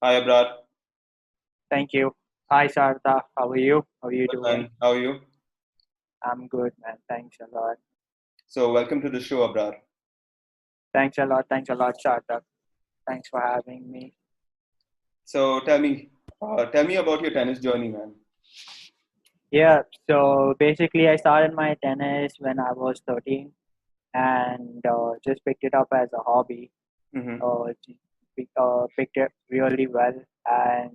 Hi, Abraar. Thank you. Hi, Sartha. How are you? How are you Good doing? man. How are you? I'm good, man. Thanks a lot. So, welcome to the show, Abraar. Thanks a lot. Thanks a lot, Sartha. Thanks for having me. So, tell me about your tennis journey, man. Yeah, so basically, I started my tennis when I was 13 and just picked it up as a hobby. Mm-hmm. Picked it really well, and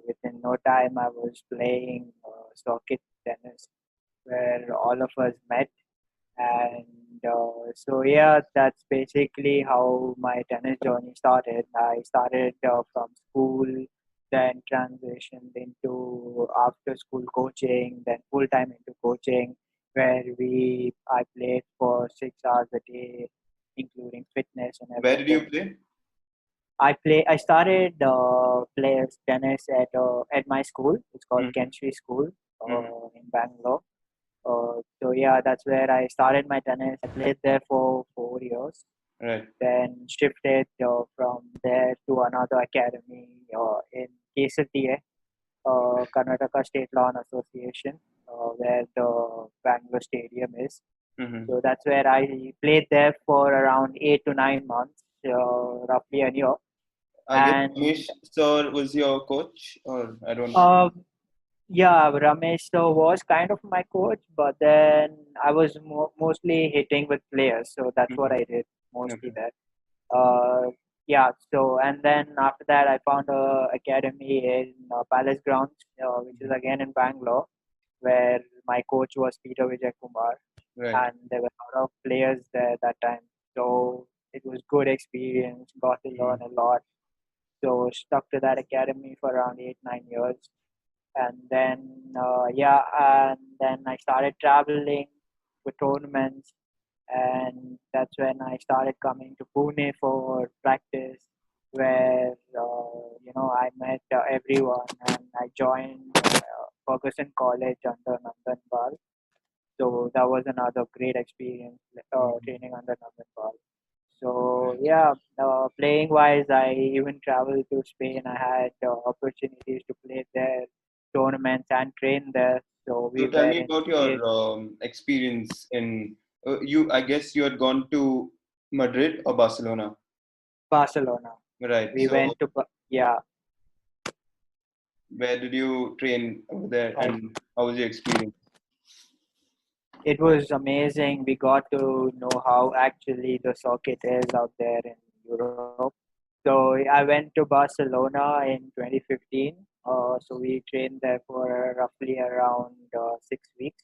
within no time, I was playing circuit tennis where all of us met. And so yeah, that's basically how my tennis journey started. I started from school, then transitioned into after school coaching, then full time into coaching, where we I played for 6 hours a day, including fitness and Where did you everything. play? I started players tennis at my school. It's called Mm-hmm. Kenshri School Mm-hmm. in Bangalore. So yeah, that's where I started my tennis. I played there for 4 years, Right. then shifted from there to another academy in KSTA, Karnataka State Lawn Association, where the Bangalore Stadium is. Mm-hmm. So that's where I played there for around 8 to 9 months, roughly a year. I guess And Ramesh sir was your coach, or I don't. uh, Yeah, Ramesh was kind of my coach, but then I was mostly hitting with players, so that's what Mm-hmm. I did mostly Okay. there. Uh, yeah, so and then after that, I found a academy in Palace Grounds, which is again in Bangalore, where my coach was Peter Vijay Kumar, Right. and there were a lot of players there that time. So it was good experience, got to Mm-hmm. learn a lot. So stuck to that academy for around 8 9 years, and then and then I started traveling for tournaments, and that's when I started coming to Pune for practice, where I met everyone, and I joined Ferguson College under Nandan Bal. So that was another great experience, Mm-hmm. training under Nandan Bal. So yeah, playing wise, I even traveled to Spain. I had opportunities to play there, tournaments and train there. So So, we tell were me in about your experience in. You, I guess, you had gone to Madrid or Barcelona, Barcelona. right? We So, went to yeah. where did you train over there, I, and how was your experience? it was amazing. We got to know how actually the circuit is out there in Europe. So I went to Barcelona in 2015. So we trained there for roughly around 6 weeks,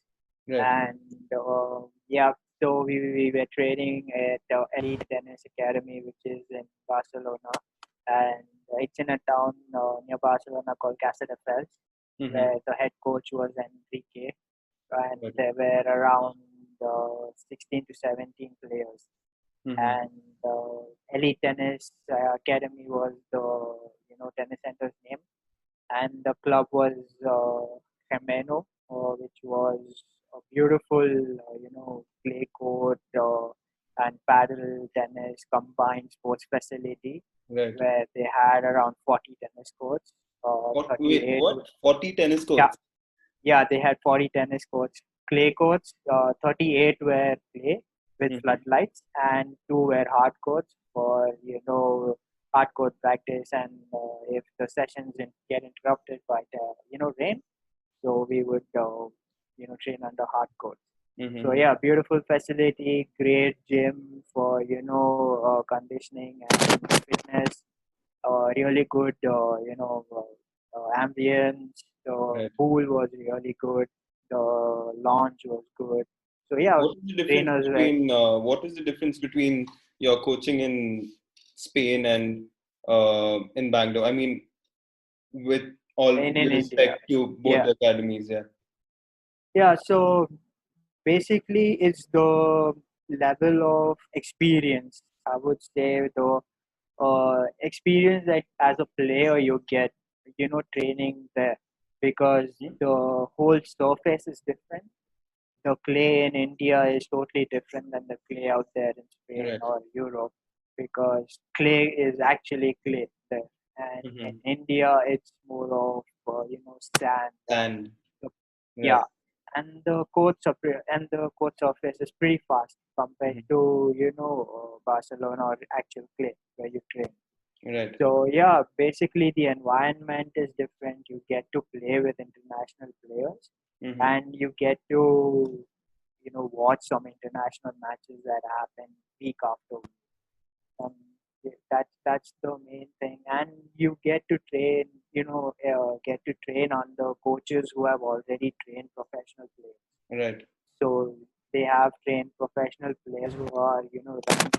Right. and yeah, so we were training at Elite Tennis Academy, which is in Barcelona, and it's in a town near Barcelona called Castelldefels, Mm-hmm. where the head coach was Enrique, and Right. there were around 16 to 17 players. Mm-hmm. And Elite Tennis Academy was the tennis center's name, and the club was Gemeno, which was a beautiful clay court and paddle tennis combined sports facility, Right. where they had around 40 tennis courts, Wait, 38. what? 40 tennis Yeah, courts? yeah, they had 40 tennis courts. Clay courts, 38 were clay with Mm-hmm. floodlights, and two were hard courts for hard court practice. And if the sessions didn't get interrupted by the rain, so we would train under hard court. So Mm-hmm. yeah, beautiful facility, great gym for conditioning and fitness, really good, ambience. The Right. pool was really good. The lounge was good. So yeah, trainers were What is the difference between your coaching in Spain and in Bangalore? I mean, with all in due India. respect to both Yeah, the academies, yeah. yeah. So basically, it's the level of experience. I would say the experience that as a player you get, training there, because Hmm? the whole surface is different. The clay in India is totally different than the clay out there in Spain Right. or Europe, because clay is actually clay there, and in Mm-hmm. India, it's more of sand and And the, right. yeah, and the court surface is pretty fast compared Mm-hmm. to Barcelona or actual clay where you train. Right. So yeah, basically the environment is different. You get to play with international players, Mm-hmm. and you get to watch some international matches that happen week after week. Um, that's the main thing, and you get to train. Get to train under coaches who have already trained professional players. Right. So they have trained professional players who are running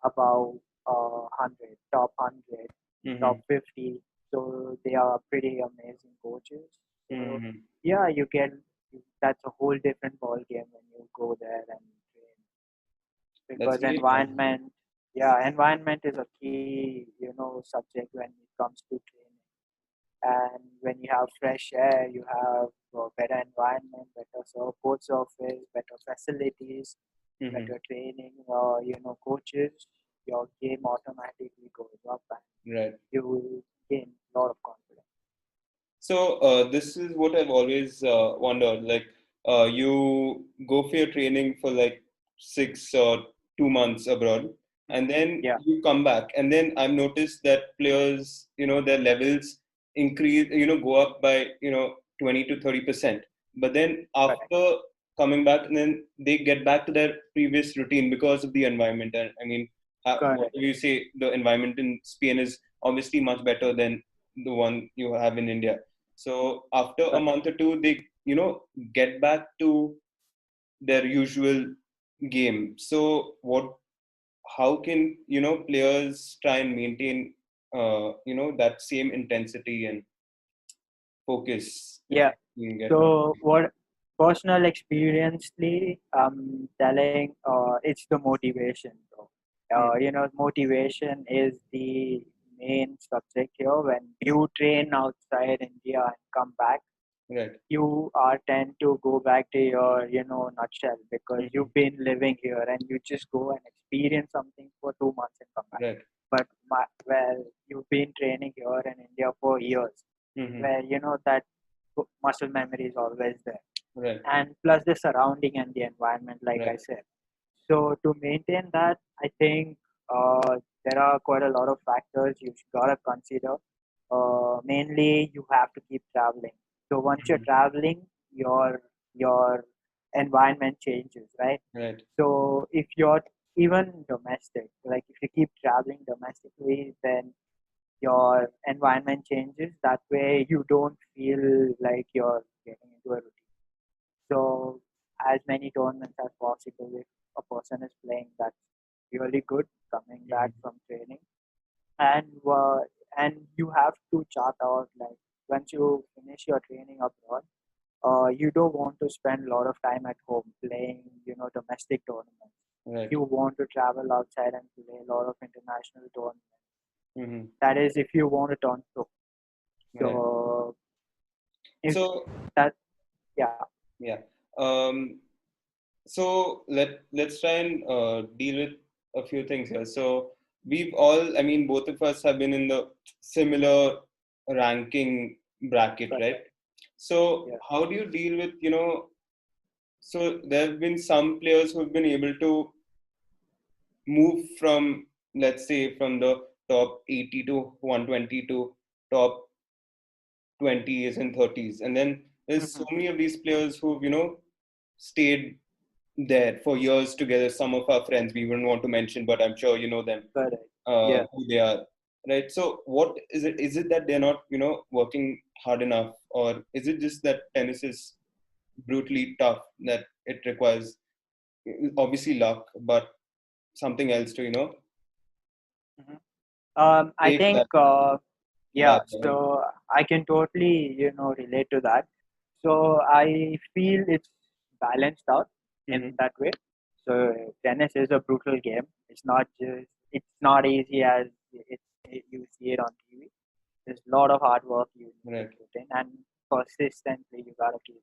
above 100, top 100, top Mm-hmm. 50. So they are pretty amazing coaches. So Mm-hmm. yeah, that's a whole different ball game when you go there and train That's because very nice. environment is a key subject when it comes to training. And when you have fresh air, you have better environment, better support surface, better facilities, Mm-hmm. better training, coaches. Your game automatically goes up, and Right. you will gain a lot of confidence. So this is what I've always wondered. Like, you go for your training for like 6 or 2 months abroad, and then Yeah, you come back. And then I've noticed that players, their levels increase, go up by 20 to 30%. But then correct, after coming back, and then they get back to their previous routine because of the environment. And I mean, correct, whatever you say, the environment in Spain is obviously much better than the one you have in India. So after a correct. month or two, they get back to their usual game. So how can players try and maintain that same intensity and focus if Yeah. you can get one? So what personal experientially, I'm telling, it's the motivation, bro. Hmm. Motivation is the main subject here. When you train outside India and come back, Right. you are tend to go back to your nutshell because Hmm. you've been living here and you just go and experience something for 2 months and come back. Right. But well, you've been training here in India for years, Hmm. where that muscle memory is always there, Right. and plus the surrounding and the environment, like I Right. said. So to maintain that, I think there are quite a lot of factors you gotta consider. Mainly, you have to keep traveling. So once you're Hmm. traveling, your environment changes, right? Right. So if you're even domestic, like if you keep traveling domestically, then your environment changes. That way, you don't feel like you're getting into a routine. So as many tournaments as possible, if a person is playing, that's really good coming back Hmm. from training. And you have to chart out, like once you finish your training abroad, you don't want to spend a lot of time at home playing domestic tournaments. Right. You want to travel outside and play a lot of international tournaments. Hmm. That is if you want to turn pro. Right. So if So that yeah. yeah. Um, So let's try and deal with a few things here. So we've all, I mean, both of us have been in the similar ranking bracket, right? Correct. So Yeah. how do you deal with, so there have been some players who have been able to move from, let's say, from the top 80 to 120 to top 20s and 30s. And then there's so Mhm. many of these players who've, stayed there for years together. Some of our friends we wouldn't want to mention, but I'm sure you know them, Correct. Yeah. who they are, right? So, what is it? Is it that they're not, working hard enough, or is it just that tennis is brutally tough that it requires obviously luck, but something else to, Mhm. I take think, that yeah, ladder? so I can totally, relate to that. So I feel it's balanced out Mm-hmm. in that way. So tennis is a brutal game. It's not easy as you see it on TV. There's a lot of hard work you need to Right, put in, and persistently you gotta keep,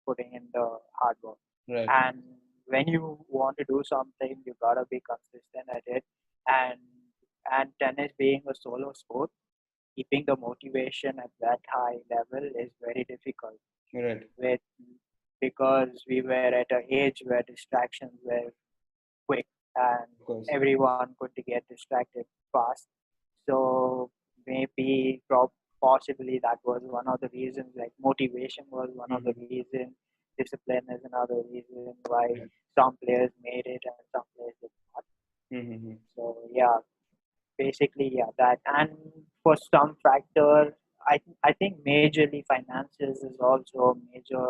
putting in the hard work. right, And when you want to do something, you gotta be consistent at it. And tennis being a solo sport, keeping the motivation at that high level is very difficult Right. with because we were at an age where distractions were quick and Of course. everyone could get distracted fast. So maybe possibly that was one of the reasons. Like motivation was one of the Mm-hmm. reason. Discipline is another reason why Right. some players made it and some players did not. Mm-hmm. So yeah, basically yeah that. And for some factor, I think majorly finances is also a major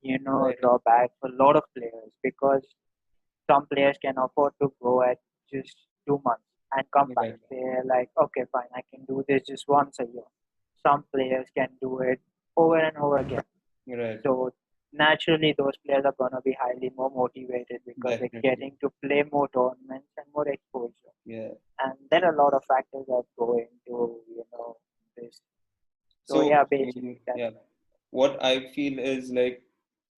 Right. drawback for a lot of players because some players can afford to go at just 2 months and come back. Right. They're like, okay, fine, I can do this just once a year. Some players can do it over and over again. Right. So naturally, those players are going to be highly more motivated because they're Definitely. getting to play more tournaments and more exposure. Yeah. And there are a lot of factors that go into this. So So, yeah, I mean, basically that's yeah, what I feel is like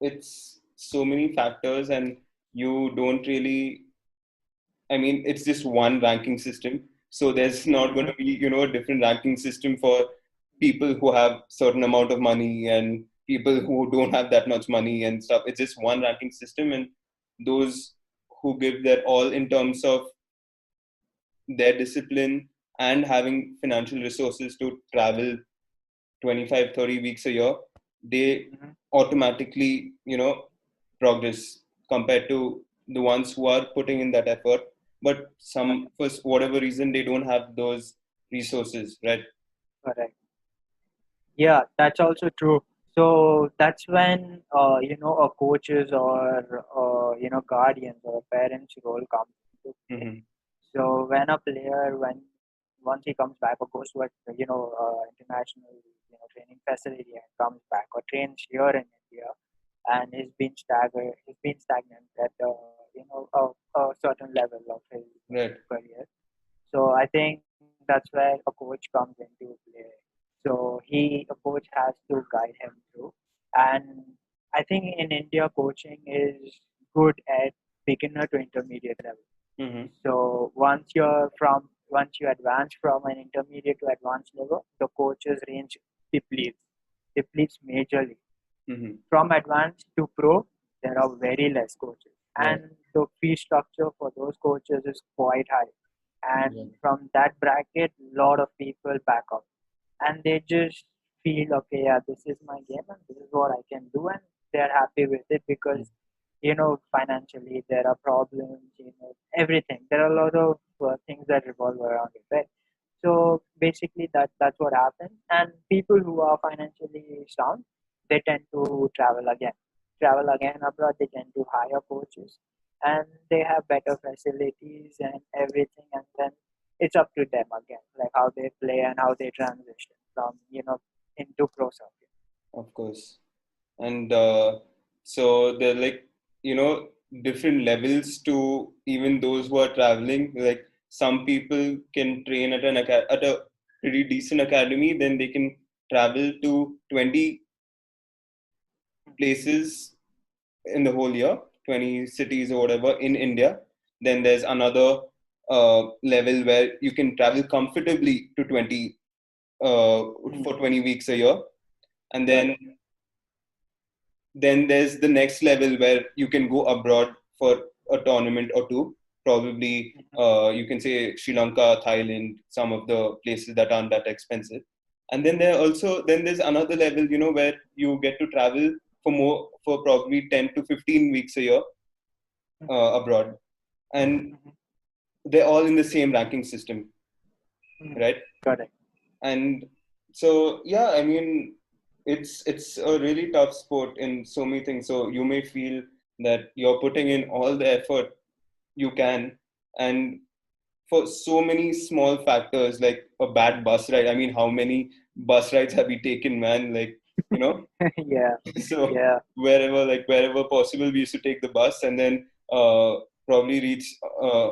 it's so many factors, and you don't really, I mean, it's just one ranking system. So there's not going hmm to be, a different ranking system for people who have certain amount of money and people who don't have that much money and stuff. It's just one ranking system, and those who give their all in terms of their discipline and having financial resources to travel 25, 30 weeks a year, they hmm automatically, progress compared to the ones who are putting in that effort. But some, for whatever reason, they don't have those resources, right? correct. Yeah, that's also true. So that's when a coaches or guardians or parents role comes into play. Mm-hmm. So when a player once he comes back or goes to a international training facility and comes back or trains here in India and he's been stagnant at a certain level of his Right. career. So I think that's where a coach comes into play. So a coach has to guide him through. And I think in India, coaching is good at beginner to intermediate level. Mm-hmm. So once you advance from an intermediate to advanced level, the coaches range depletes, depletes majorly. Mm-hmm. From advanced to pro, there are very less coaches, Right. and the fee structure for those coaches is quite high. And Right. from that bracket, lot of people back out, and they just feel okay, yeah, this is my game, and this is what I can do, and they're happy with it because financially there are problems, everything. There are a lot of things that revolve around it, right? So basically, that's what happens. And people who are financially sound, they tend to travel again abroad. They tend to hire coaches, and they have better facilities and everything. And then it's up to them again, like how they play and how they transition from into pro circuit. Of course. And so there are like, different levels to even those who are traveling. Like some people can train at at a pretty decent academy, then they can travel to 20 places in the whole year, 20 cities or whatever in India. Then there's another level where you can travel comfortably to 20 for Mm, 20 weeks a year. And correct. then there's the next level where you can go abroad for a tournament or two. Probably Mhm, you can say Sri Lanka, Thailand, some of the places that aren't that expensive. And then there's another level, where you get to travel for probably 10 to 15 weeks a year mhm, abroad, and mhm, they're all in the same ranking system, mhm. right? Correct. And so yeah, I mean, it's a really tough sport in so many things. So you may feel that you're putting in all the effort you can, and for so many small factors like a bad bus ride, I mean, how many bus rides have we taken, man? Like, you know Yeah, so yeah, wherever possible, we used to take the bus, and then probably uh,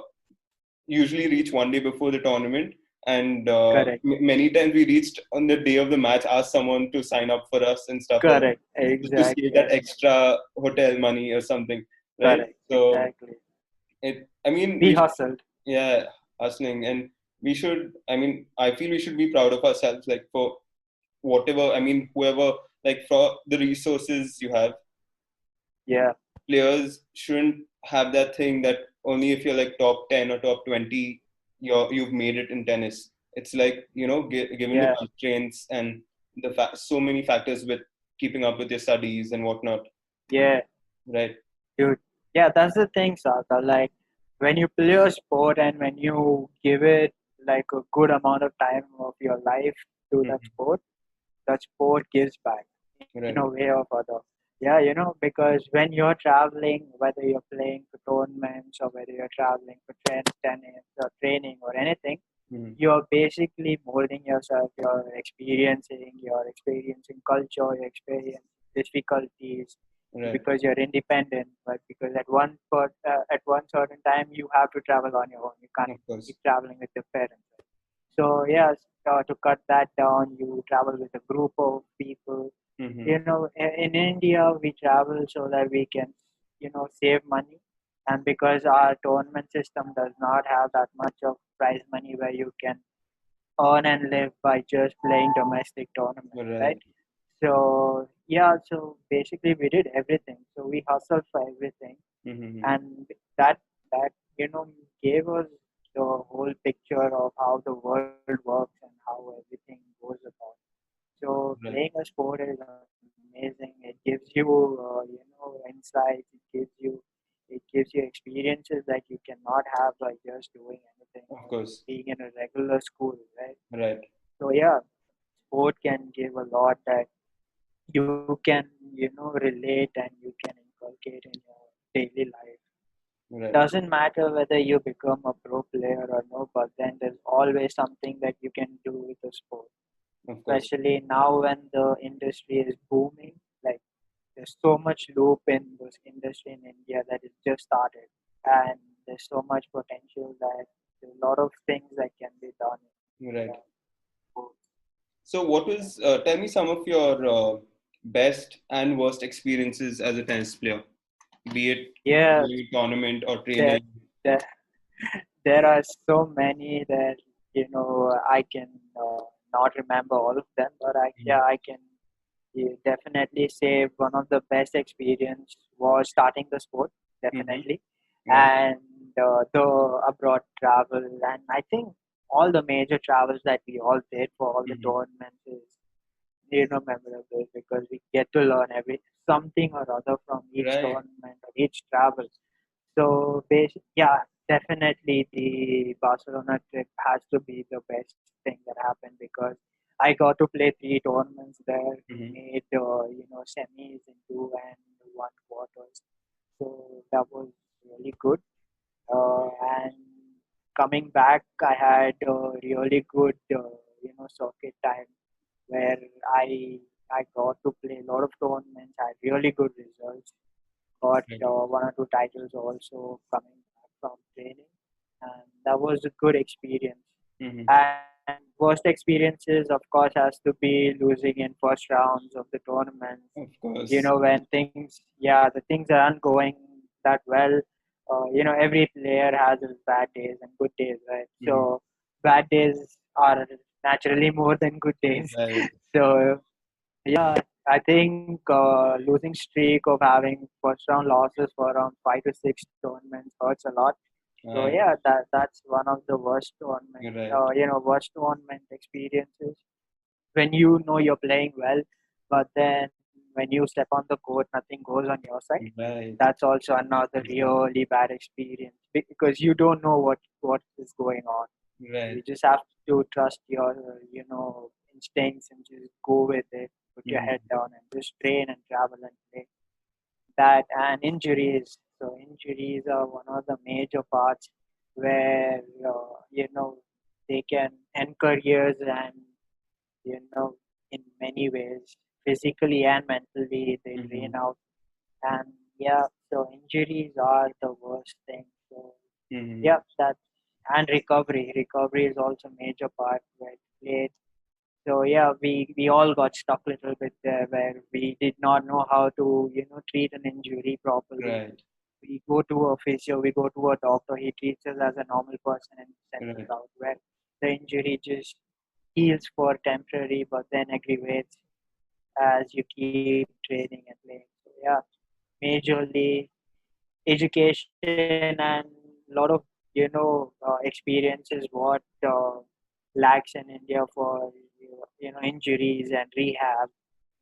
usually reach one day before the tournament. And correct, many times we reached on the day of the match, asked someone to sign up for us and stuff like that, correct. just to save Exactly. I that remember. extra hotel money or something, right? Correct. So Exactly. I mean, We hustled. yeah, hustling. And we should. I mean, I feel we should be proud of ourselves, like for whatever. I mean, whoever, like for the resources you have, Yeah, players shouldn't have that thing that only if you're like top 10 or top 20, you've made it in tennis. It's like, given the yeah, constraints and so many factors with keeping up with your studies and whatnot, yeah. right? Dude, yeah, that's the thing, Saka. Like when you play a sport and when you give it like a good amount of time of your life to Hmm. that sport gives back in a Right. way or other. Yeah, because when you're traveling, whether you're playing for tournaments or whether you're traveling for tennis or training or anything, Hmm. you're basically molding yourself. You're experiencing culture, you're experiencing difficulties Right. because you're independent. But because at one certain time you have to travel on your own. You can't Of keep course. traveling with your parents. So yes, to cut that down, you travel with a group of people. Hmm. In India, we travel so that we can, save money. And because our tournament system does not have that much of prize money where you can earn and live by just playing domestic tournaments, right? Right. So yeah, so basically we did everything. So we hustled for everything, Hmm. and that gave us the whole picture of how the world works and how everything goes about. So Right. playing a sport is amazing. It gives you insights. It gives you experiences that you cannot have by just doing anything Of or course. being in a regular school, right? Right. So yeah, sport can give a lot that you can relate and you can inculcate in your daily life. Right. Doesn't matter whether you become a pro player or no, but then there's always something that you can do with the sport. Of course. Especially now when the industry is booming, like there's so much loop in this industry in India that it just started, and there's so much potential that there's a lot of things that can be done in Right. sport. So, tell me some of your best and worst experiences as a tennis player, be it Yeah, during a tournament or there, training. there, there are so many that I can not remember all of them, but I can definitely say one of the best experience was starting the sport, Mm-hmm. definitely, Right. and the abroad travel, and I think all the major travels that we all did for all the Mm-hmm. tournaments is memorable because we get to learn every something or other from each Right. tournament or each travel. So, yeah, definitely the Barcelona trip has to be the best thing that happened because I got to play three tournaments there, Mm-hmm. made semis into and one quarters. So that was really good. And coming back, I had a really good circuit time where I I got to play a lot of tournaments, had really good results, got Right. one or two titles also coming back from training, and that was a good experience. Mm-hmm. And worst experiences, of course, has to be losing in first rounds of the tournaments. Of course. When the things aren't going that well. Every player has his bad days and good days, right? Mm-hmm. So bad days are naturally more than good days. Right. So yeah, I think losing streak of having first round losses for around 5 to 6 tournaments hurts a lot. So Right. yeah, that's one of the Right. worst tournament experiences when you know you're playing well, but then when you step on the court, nothing goes on your side. Right. That's also another Exactly. really bad experience because you don't know what is going on. Right. You just have to trust your instincts and just go with it. Put your head Mm-hmm. down and just train and travel and play. That and injuries. So injuries are one of the major parts where they can end careers and you know in many ways physically and mentally they drain Mm-hmm. out. And yeah, so injuries are the worst thing. So Mm-hmm. yeah, that and recovery is also a major part where it played. So yeah, we all got stuck a little bit there where we did not know how to treat an injury properly. Right. We go to a physio, we go to a doctor, he treats us as a normal person and sends us Right. out. Well, the injury just heals for temporary, but then aggravates as you keep training and playing. So yeah, majorly education and a lot of experience is what lacks in India for injuries and rehab,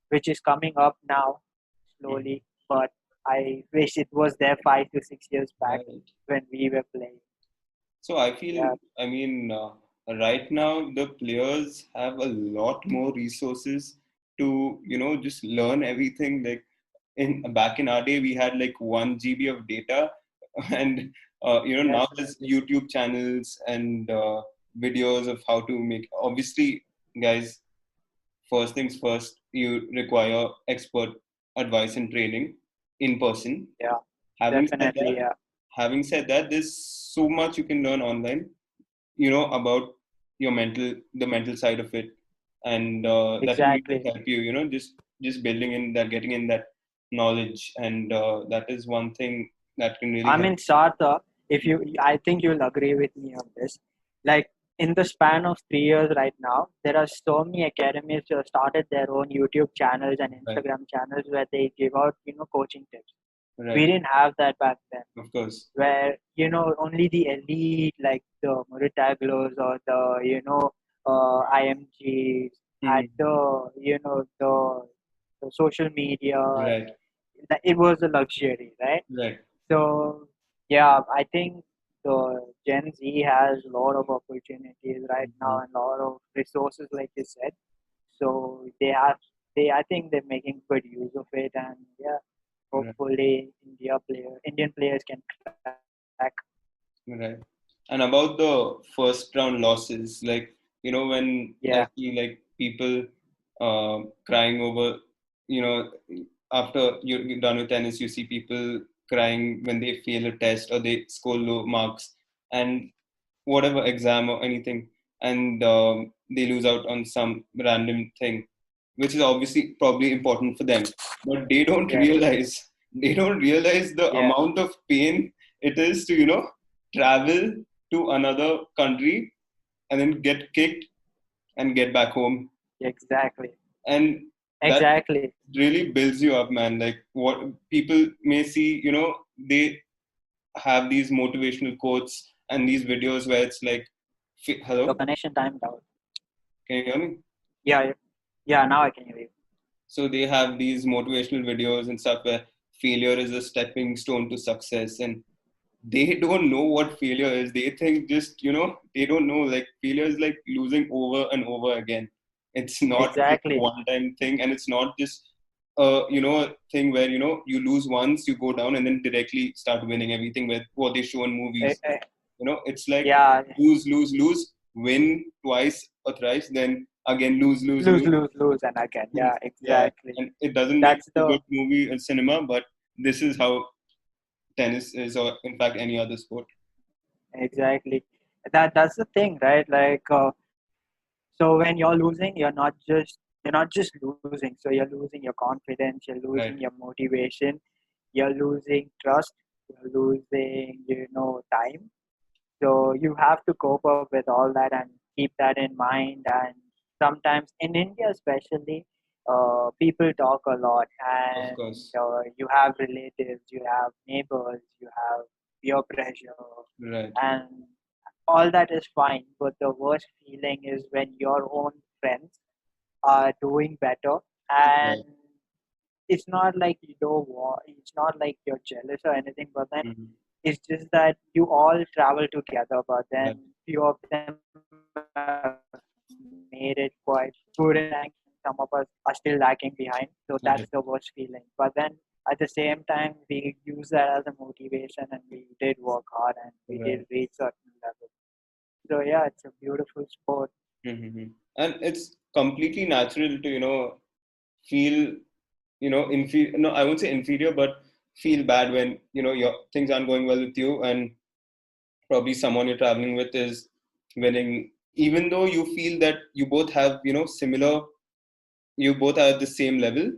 which is coming up now Mhm. slowly. But I wish it was there 5 to 6 years back Right. when we were playing. So I feel, Yeah, I mean, right now the players have a lot more resources to, just learn everything. Like in back in our day, we had like 1 GB of data, and now there's definitely. YouTube channels and videos of how to make. Obviously, guys, first things first, you require expert advice and training in person. Yeah, Having said definitely. that, Yeah, there's so much you can learn online, about the mental side of it, and that can really exactly. help you, just building in that, getting in that knowledge, and that is one thing that can really I help. mean, Sartha, if you, I think you'll agree with me on this. Like in the span of 3 years right now, there are so many academies who have started their own YouTube channels and Right, Instagram channels where they give out, coaching tips. We right, didn't have that back then, of course, where only the elite like the Muritaglos or the IMGs had hmm, the social media. right, It was a luxury, right? right, So yeah, I think the Gen Z has a lot of opportunities right now hmm, and a lot of resources, like you said. So I think they're making good use of it, and yeah, right, hopefully Indian players can crack. right. And about the first round losses, like, when Yeah, I see like people crying over, you know, after you're done with tennis, you see people crying when they fail a test or they score low marks and whatever exam or anything, and they lose out on some random thing, which is obviously probably important for them, but yes, they don't realize the yeah, amount of pain it is to travel to another country and then get kicked and get back home, exactly, and that exactly. really builds you up, man. Like what people may see, they have these motivational quotes and these videos where it's like, Your hello, connection timed out. can you hear me? Yeah, yeah, yeah, now I can hear you. So they have these motivational videos and stuff where failure is a stepping stone to success, and they don't know what failure is. They think just, they don't know, like failure is like losing over and over again. It's not just a Exactly. one time thing, and it's not just a thing where you lose once, you go down, and then directly start winning everything with what they show in Eh, movies. eh, It's like yeah, lose, lose, lose, win twice or thrice, then again lose, lose, lose, lose. lose, lose, and again. Yeah, Yeah, exactly. and it doesn't make That's a the good movie in cinema, but this is how tennis is, or in fact any other sport. exactly that's the thing, right? Like, so when you're losing, you're not just losing. So you're losing your confidence, you're losing Right. your motivation, you're losing trust, you're losing time. So you have to cope up with all that and keep that in mind. And sometimes in India, especially, people talk a lot, Of and course. you have relatives, you have neighbors, you have peer pressure, Right. and all that is fine. But the worst feeling is when your own friends are doing better, and Right. it's not like you don't want, it's not like you're jealous or anything, but then Mhm. it's just that you all travel together, but then Right. few of them have made it quite good in ranks, and some of us are still lacking behind. So that's the worst feeling. Right. But then at the same time, we use that as a motivation, and we did work hard and we did reach Right. certain levels. So yeah, it's a beautiful sport. Mhm. And it's completely natural to, feel, inferior. No, I won't say inferior, but feel bad when, your things aren't going well with you, and probably someone you're traveling with is winning, even though you feel that you both have, similar, you both are at the same level,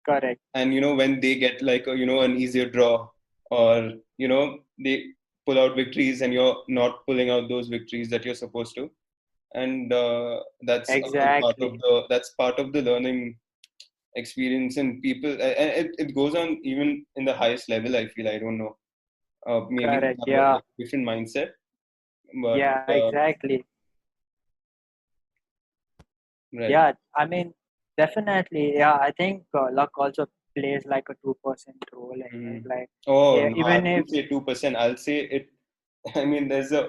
Correct. and when they get like an easier draw, or they pull out victories and you're not pulling out those victories that you're supposed to. And that's again part of Exactly. the learning experience. And people, and it goes on even in the highest level. I feel, I don't know, maybe they Correct. have Yeah. a different mindset, but Yeah. Exactly. right. Yeah. I mean, definitely. Yeah. I think luck also plays like a 2% role in it. Mhm. Like, Oh yeah, no, I even if wouldn't say 2%. I'll say it. I mean, there's a,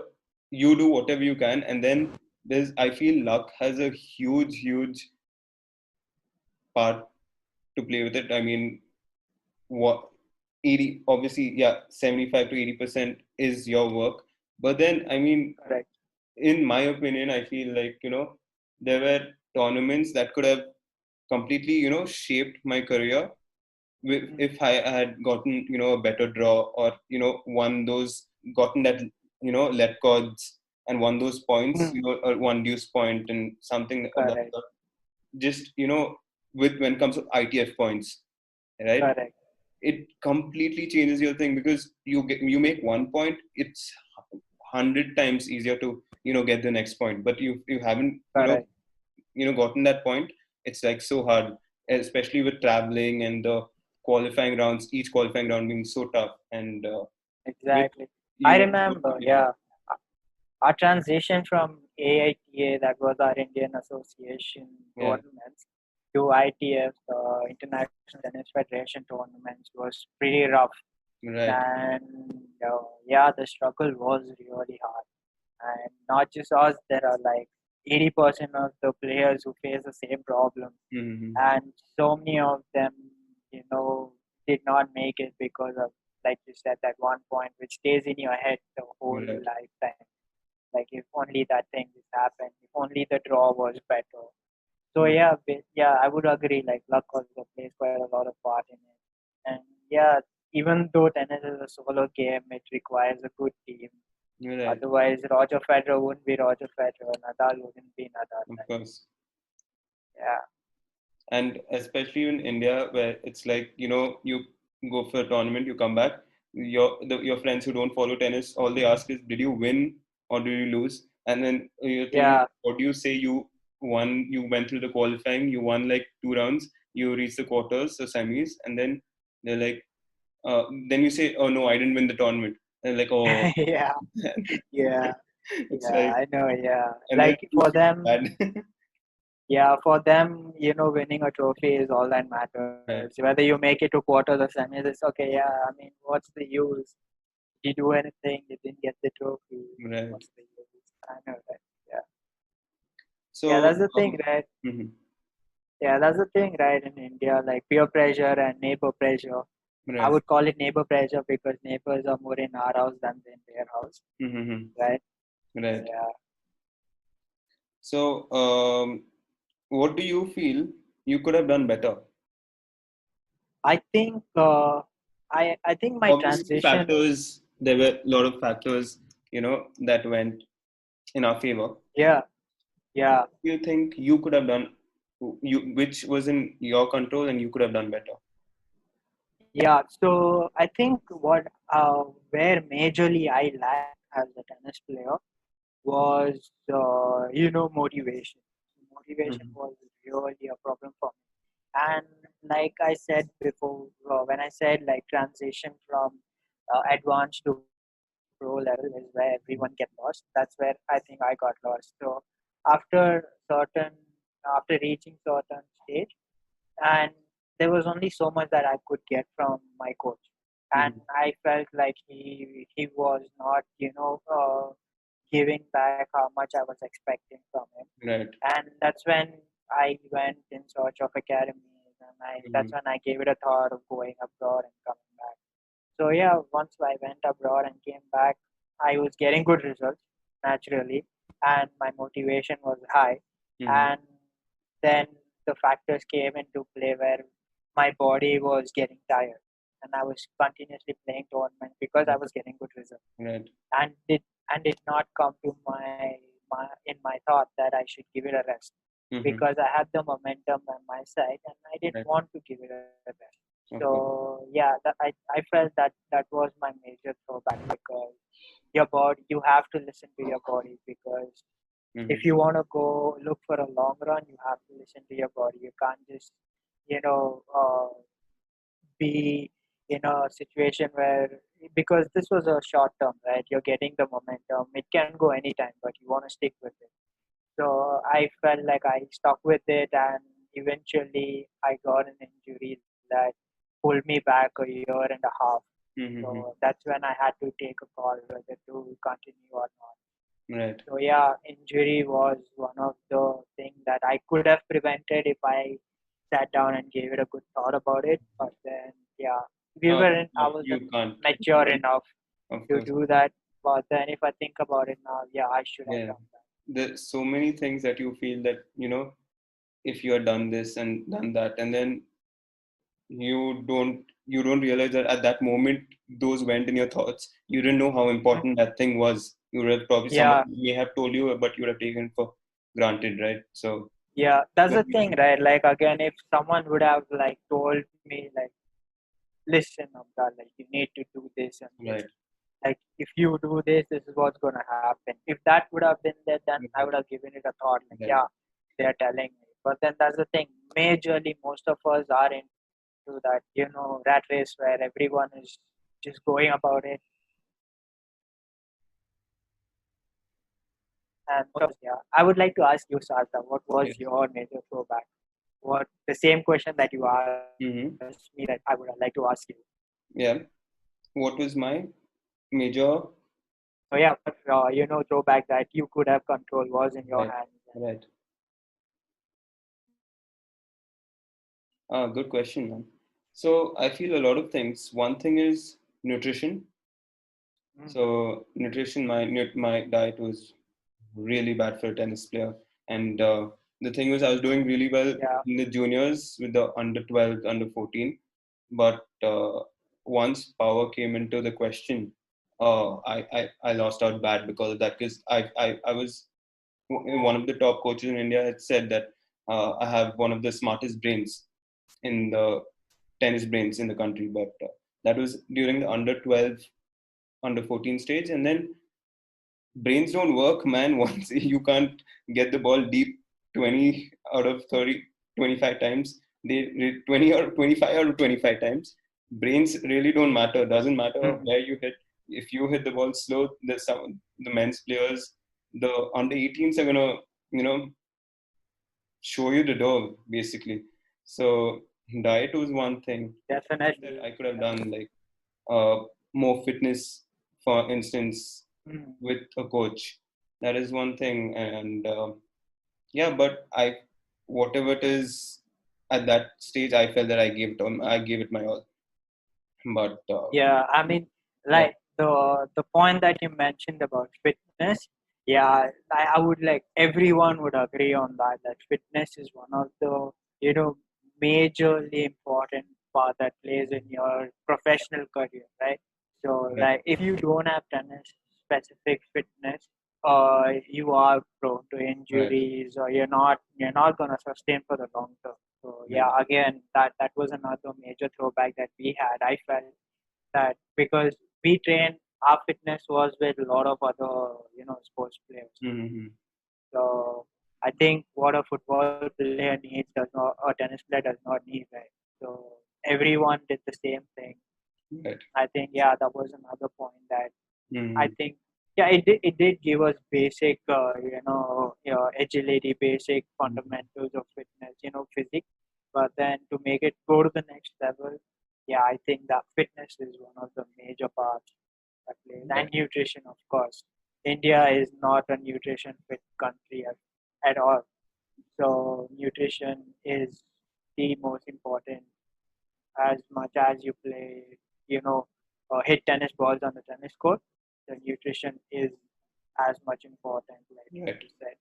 you do whatever you can, and then there's, I feel luck has a huge part to play with it. I mean, what 80, obviously, yeah, 75 to 80% is your work. But then, I mean, correct. in my opinion, I feel like, there were tournaments that could have completely, shaped my career Mm, if I had gotten, a better draw, or, won those, gotten that, let cards and won those points, mm, or one deuce point and something of that correct. sort. Just, with when it comes to ITF points, right? Correct. It completely changes your thing, because you make 1 point, it's 100 times easier to, get the next point. But you haven't, Correct. gotten that point, it's like so hard, especially with traveling and the qualifying rounds, each qualifying round being so tough. And with, Exactly. I remember. yeah, Yeah. Our transition from AITA, that was our Indian Association yeah, tournaments, to ITF, International Tennis Federation tournaments, was pretty rough. right. And yeah, the struggle was really hard. And not just us, there are like 80% of the players who face the same problem. Mm-hmm. And so many of them, you know, did not make it because of, like you said, that 1 point which stays in your head the whole Right. lifetime. Like if only that thing has happened, if only the draw was better. So Mm. yeah, yeah, I would agree. Like luck also plays quite a lot of part in it. And yeah, even though tennis is a solo game, it requires a good team. Right. Otherwise, Roger Federer wouldn't be Roger Federer. Nadal wouldn't be Nadal. Of Like, course. yeah, And especially in India, where it's like, you go for a tournament, you come back, your friends who don't follow tennis, all they ask is, did you win or did you lose? And then you're thinking, yeah, what do you say? You won, you went through the qualifying, you won like 2 rounds, you reached the quarters, the semis, and then they're like, then you say, oh no, I didn't win the tournament. And like, oh, yeah, yeah, it's yeah. like, I know. Yeah, and then like you for feel them, bad. yeah, for them, winning a trophy is all that matters. Right, Whether you make it to quarters or semis, it's okay. Yeah, I mean, what's the use? Did you do anything? You didn't get the trophy. right. What's the use? I know that. Yeah, yeah, So, that's the thing, right? mhm, Yeah, that's the thing, right? In India, like peer pressure and neighbor pressure. I right, would call it neighbor pressure because neighbors are more in our house than in their house, mhm, right? right. Yeah, So, what do you feel you could have done better? I think I think my Obviously, transition. factors, there were a lot of factors, that went in our favor. Yeah, yeah, You think you could have done, which was in your control and you could have done better? yeah. So I think where majorly I lacked as a tennis player was motivation. Motivation Mhm, was really a problem for me. And like I said before, when I said like transition from advanced to pro level is where everyone get lost. That's where I think I got lost. So after certain after reaching certain stage, and there was only so much that I could get from my coach, and mhm, I felt like he was not giving back how much I was expecting from him. right. And that's when I went in search of academies, and that's Mhm, when I gave it a thought of going abroad and coming back. So yeah, once I went abroad and came back, I was getting good results naturally, and my motivation was high. mhm, And then the factors came into play where my body was getting tired, and I was continuously playing tournaments because I was getting good results, right. and did not come to in my thought that I should give it a rest Mhm, because I had the momentum on my side and I didn't right. want to give it a rest. Of course. So yeah, I felt that that was my major throwback because your body, you have to listen to your body because if Hmm. you want to go look for a long run, you have to listen to your body. You can't just, you know, be in a situation where, because this was a short term, right? You're getting the momentum. It can go anytime, but you want to stick with it. So I felt like I stuck with it, and eventually I got an injury that pulled me back a year and a half. Hmm. So that's when I had to take a call whether to continue or not. Right. So yeah, injury was one of the things that I could have prevented if I sat down and gave it a good thought about it. But then yeah, I wasn't You can't. mature enough Of to course. do that. But then if I think about it now, yeah, I should have Yeah. done that. There's so many things that you feel that, if you had done this and done that, and then you don't realize that at that moment those went in your thoughts. You didn't know how Mm. important that thing was. You would have probably someone Yeah, may have told you, but you would have taken for granted, right? So, yeah, that's but the thing, right? Like again, if someone would have like told me like, listen, Amra, like you need to do this and this. right, Like if you do this, this is what's gonna happen. If that would have been there, then I would right, have given it a thought. Like, right. yeah, they are telling me. But then that's the thing. Majorly, most of us are into that, rat race where everyone is just going about it. And yeah, I would like to ask you, Sartha, what was Yes. your major throwback? What the same question that you asked me that I would Mm-hmm. like to ask you. Yeah. What was my major? So yeah, throwback that you could have control was in your Right, hands. right. Good question, man. So I feel a lot of things. One thing is nutrition. Mm, So nutrition, my diet was really bad for a tennis player. And the thing was, I was doing really well yeah. in the juniors with the under 12, under 14. But once power came into the question, I lost out bad because of that. Because I was one of the top coaches in India had said that I have one of the smartest brains in the tennis brains in the country. But that was during the under 12, under 14 stage. And then brains don't work, man. Once you can't get the ball deep 20 out of 30, 25 times, 20 or 25 out of 25 times, brains really don't matter. Doesn't matter Mm, where you hit. If you hit the ball slow, the men's players, the under 18s are gonna, you know, show you the door basically. So diet was one thing that definitely. I could have Yeah. done, like uh, more fitness, for instance, Mm. with a coach. That is one thing, and yeah, but whatever it is, at that stage, I felt that I gave it my all. But Yeah, I mean, yeah, like the point that you mentioned about fitness, yeah, I would like everyone would agree on that. That fitness is one of the majorly important part that plays in your professional career, right? So, right, like, if you don't have tennis specific fitness, you are prone to right, injuries, or you're not gonna sustain for the long term. So, yeah, right, again, that was another major throwback that we had. I felt that because we trained, our fitness was with a lot of other sports players. mm-hmm. So I think what a football player needs does not a tennis player does not need, right? So everyone did the same thing. Right, I think yeah, that was another point that I mm-hmm. think yeah, it did give us basic agility, basic fundamentals of fitness, physics. But then to make it go to the next level, yeah, I think that fitness is one of the major parts that plays, and Right, nutrition, of course. India is not a nutrition fit country at all. So nutrition is the most important. As much as you play, hit tennis balls on the tennis court, the nutrition is as much important, like right. you said.